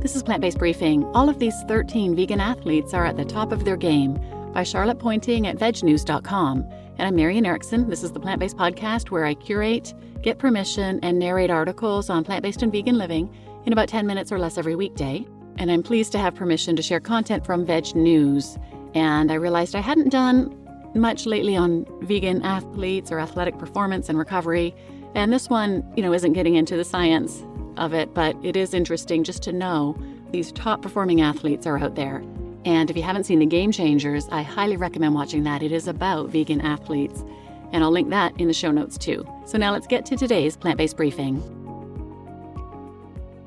This is Plant-Based Briefing. All of these 13 vegan athletes are at the top of their game by Charlotte Pointing at vegnews.com. And I'm Marian Erickson. This is the Plant-Based Podcast where I curate, get permission, and narrate articles on plant-based and vegan living in about 10 minutes or less every weekday. And I'm pleased to have permission to share content from Veg News. And I realized I hadn't done much lately on vegan athletes or athletic performance and recovery. And this one, isn't getting into the science of it, but it is interesting just to know these top performing athletes are out there. And if you haven't seen The Game Changers, I highly recommend watching that. It is about vegan athletes. And I'll link that in the show notes too. So now let's get to today's plant-based briefing.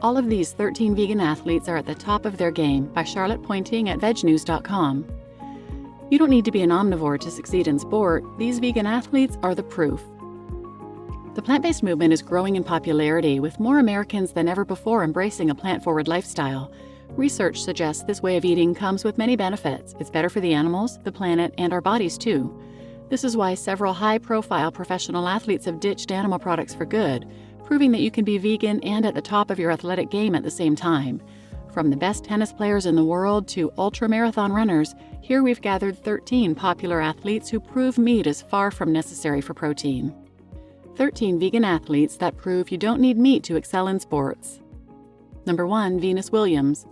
All of these 13 vegan athletes are at the top of their game by Charlotte Pointing at vegnews.com. You don't need to be an omnivore to succeed in sport. These vegan athletes are the proof. The plant-based movement is growing in popularity, with more Americans than ever before embracing a plant-forward lifestyle. Research suggests this way of eating comes with many benefits. It's better for the animals, the planet, and our bodies too. This is why several high-profile professional athletes have ditched animal products for good, proving that you can be vegan and at the top of your athletic game at the same time. From the best tennis players in the world to ultra-marathon runners, here we've gathered 13 popular athletes who prove meat is far from necessary for protein. 13 vegan athletes that prove you don't need meat to excel in sports. Number 1, Venus Williams.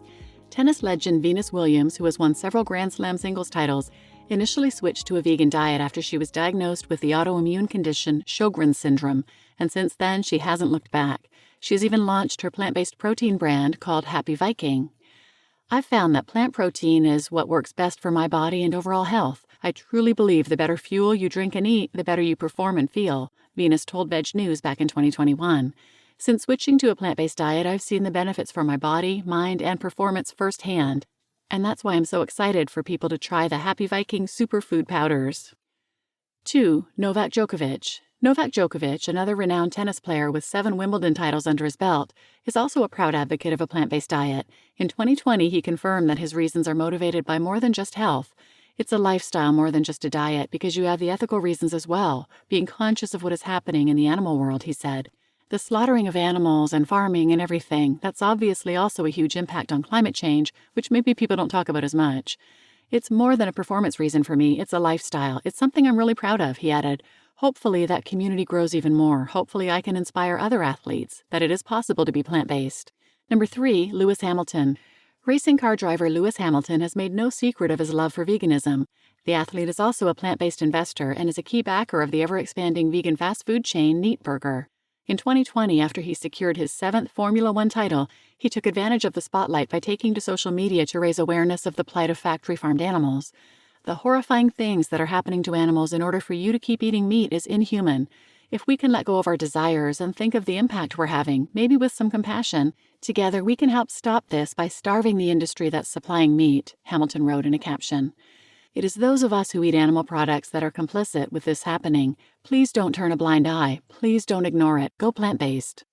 Tennis legend Venus Williams, who has won several Grand Slam singles titles, initially switched to a vegan diet after she was diagnosed with the autoimmune condition Sjogren's syndrome, and since then she hasn't looked back. She's even launched her plant-based protein brand called Happy Viking. I've found that plant protein is what works best for my body and overall health. I truly believe the better fuel you drink and eat, the better you perform and feel, Venus told Veg News back in 2021. Since switching to a plant-based diet, I've seen the benefits for my body, mind, and performance firsthand. And that's why I'm so excited for people to try the Happy Viking superfood powders. 2. Novak Djokovic. Novak Djokovic, another renowned tennis player with 7 Wimbledon titles under his belt, is also a proud advocate of a plant-based diet. In 2020, he confirmed that his reasons are motivated by more than just health. It's a lifestyle more than just a diet because you have the ethical reasons as well, being conscious of what is happening in the animal world, he said. The slaughtering of animals and farming and everything, that's obviously also a huge impact on climate change, which maybe people don't talk about as much. It's more than a performance reason for me, it's a lifestyle. It's something I'm really proud of, he added. Hopefully that community grows even more. Hopefully I can inspire other athletes that it is possible to be plant-based. Number 3, Lewis Hamilton. Racing car driver Lewis Hamilton has made no secret of his love for veganism. The athlete is also a plant-based investor and is a key backer of the ever-expanding vegan fast food chain Neat Burger. In 2020, after he secured his 7th Formula One title, he took advantage of the spotlight by taking to social media to raise awareness of the plight of factory-farmed animals. The horrifying things that are happening to animals in order for you to keep eating meat is inhuman. If we can let go of our desires and think of the impact we're having, maybe with some compassion, together we can help stop this by starving the industry that's supplying meat, Hamilton wrote in a caption. It is those of us who eat animal products that are complicit with this happening. Please don't turn a blind eye. Please don't ignore it. Go plant-based.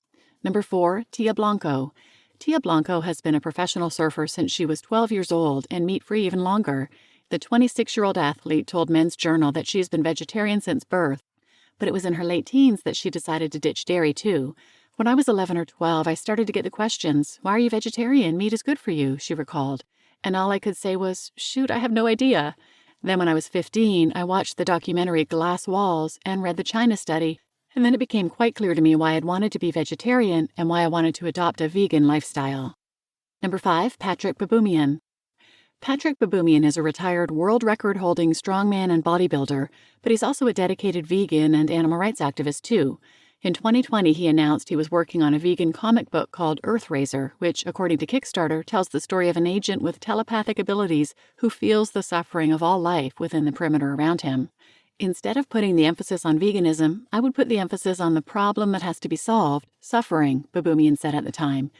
Number 4, Tia Blanco. Tia Blanco has been a professional surfer since she was 12 years old and meat-free even longer. The 26-year-old athlete told Men's Journal that she's been vegetarian since birth, but it was in her late teens that she decided to ditch dairy too. When I was 11 or 12, I started to get the questions, "Why are you vegetarian? Meat is good for you," she recalled. And all I could say was, "Shoot, I have no idea." Then when I was 15, I watched the documentary Glass Walls and read the China study, and then it became quite clear to me why I'd wanted to be vegetarian and why I wanted to adopt a vegan lifestyle. Number 5, Patrick Baboumian. Patrick Baboumian is a retired world record-holding strongman and bodybuilder, but he's also a dedicated vegan and animal rights activist too. In 2020, he announced he was working on a vegan comic book called Earthraiser, which, according to Kickstarter, tells the story of an agent with telepathic abilities who feels the suffering of all life within the perimeter around him. Instead of putting the emphasis on veganism, I would put the emphasis on the problem that has to be solved, suffering, Baboumian said at the time.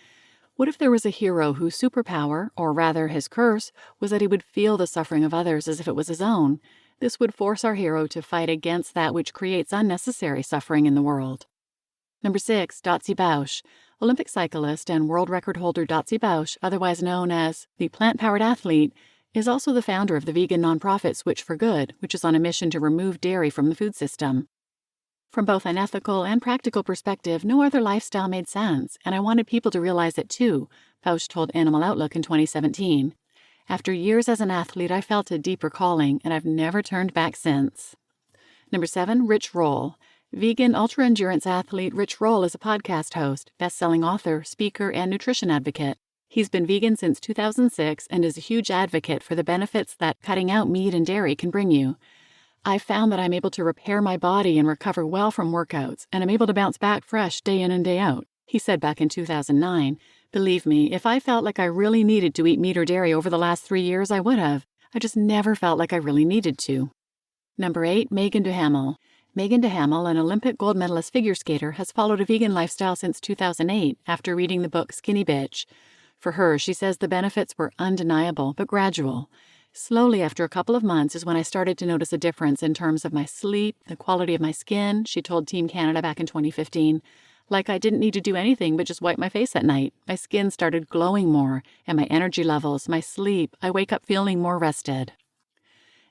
What if there was a hero whose superpower, or rather his curse, was that he would feel the suffering of others as if it was his own? This would force our hero to fight against that which creates unnecessary suffering in the world. Number 6, Dotsie Bausch. Olympic cyclist and world record holder Dotsie Bausch, otherwise known as the plant-powered athlete, is also the founder of the vegan nonprofit Switch for Good, which is on a mission to remove dairy from the food system. From both an ethical and practical perspective, no other lifestyle made sense, and I wanted people to realize it too, Fausch told Animal Outlook in 2017. After years as an athlete, I felt a deeper calling, and I've never turned back since. Number 7, Rich Roll. Vegan ultra-endurance athlete Rich Roll is a podcast host, best-selling author, speaker, and nutrition advocate. He's been vegan since 2006 and is a huge advocate for the benefits that cutting out meat and dairy can bring you. I've found that I'm able to repair my body and recover well from workouts, and I'm able to bounce back fresh day in and day out, he said back in 2009. Believe me, if I felt like I really needed to eat meat or dairy over the last 3 years, I would have. I just never felt like I really needed to. Number 8, Megan Duhamel. Megan Duhamel, an Olympic gold medalist figure skater, has followed a vegan lifestyle since 2008 after reading the book Skinny Bitch. For her, she says the benefits were undeniable, but gradual. Slowly, after a couple of months, is when I started to notice a difference in terms of my sleep, the quality of my skin, she told Team Canada back in 2015. Like I didn't need to do anything but just wipe my face at night. My skin started glowing more, and my energy levels, my sleep, I wake up feeling more rested.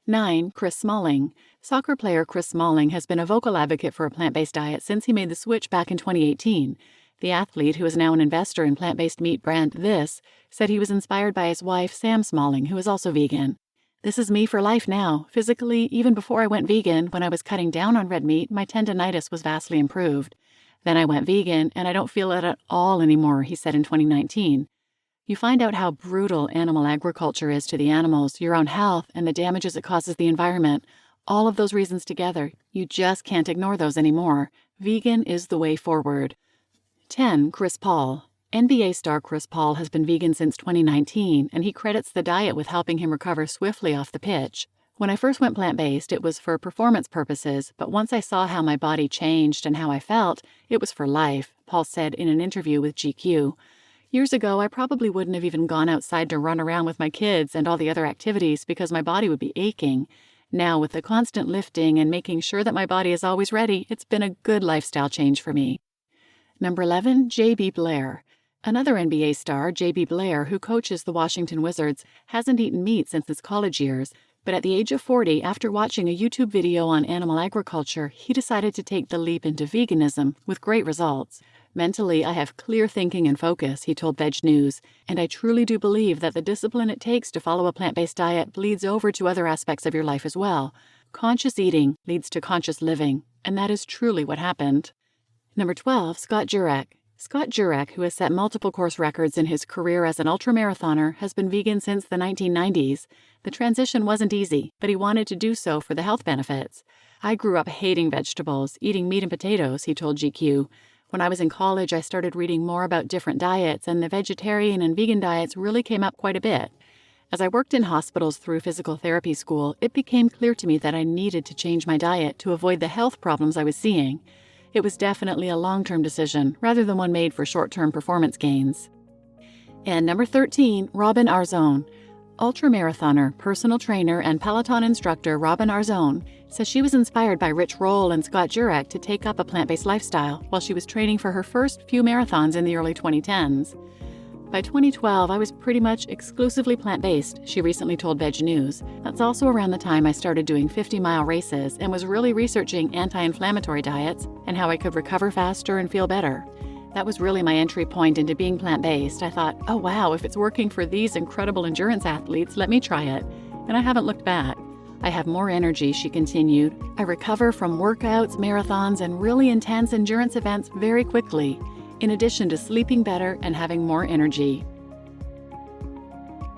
9, Chris Smalling. Soccer player Chris Smalling has been a vocal advocate for a plant-based diet since he made the switch back in 2018. The athlete, who is now an investor in plant-based meat brand This, said he was inspired by his wife, Sam Smalling, who is also vegan. This is me for life now. Physically, even before I went vegan, when I was cutting down on red meat, my tendinitis was vastly improved. Then I went vegan, and I don't feel it at all anymore, he said in 2019. You find out how brutal animal agriculture is to the animals, your own health, and the damages it causes the environment. All of those reasons together, you just can't ignore those anymore. Vegan is the way forward. 10, Chris Paul. NBA star Chris Paul has been vegan since 2019, and he credits the diet with helping him recover swiftly off the pitch. When I first went plant-based, it was for performance purposes, but once I saw how my body changed and how I felt, it was for life, Paul said in an interview with GQ. Years ago, I probably wouldn't have even gone outside to run around with my kids and all the other activities because my body would be aching. Now, with the constant lifting and making sure that my body is always ready, it's been a good lifestyle change for me. Number 11, J.B. Blair. Another NBA star, J.B. Blair, who coaches the Washington Wizards, hasn't eaten meat since his college years, but at the age of 40, after watching a YouTube video on animal agriculture, he decided to take the leap into veganism with great results. Mentally, I have clear thinking and focus, he told Veg News, and I truly do believe that the discipline it takes to follow a plant-based diet bleeds over to other aspects of your life as well. Conscious eating leads to conscious living, and that is truly what happened. Number 12, Scott Jurek. Scott Jurek, who has set multiple course records in his career as an ultramarathoner, has been vegan since the 1990s. The transition wasn't easy, but he wanted to do so for the health benefits. I grew up hating vegetables, eating meat and potatoes, he told GQ. When I was in college, I started reading more about different diets, and the vegetarian and vegan diets really came up quite a bit. As I worked in hospitals through physical therapy school, it became clear to me that I needed to change my diet to avoid the health problems I was seeing. It was definitely a long-term decision, rather than one made for short-term performance gains. And number 13, Robin Arzón. Ultramarathoner, personal trainer, and Peloton instructor Robin Arzón says she was inspired by Rich Roll and Scott Jurek to take up a plant-based lifestyle while she was training for her first few marathons in the early 2010s. By 2012, I was pretty much exclusively plant-based, she recently told Veg News. That's also around the time I started doing 50-mile races and was really researching anti-inflammatory diets and how I could recover faster and feel better. That was really my entry point into being plant-based. I thought, oh wow, if it's working for these incredible endurance athletes, let me try it. And I haven't looked back. I have more energy, she continued. I recover from workouts, marathons, and really intense endurance events very quickly, in addition to sleeping better and having more energy.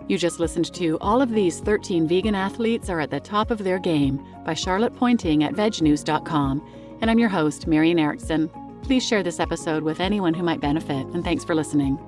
You just listened to All of These 13 Vegan Athletes Are at the Top of Their Game by Charlotte Pointing at vegnews.com. And I'm your host, Marian Erickson. Please share this episode with anyone who might benefit, and thanks for listening.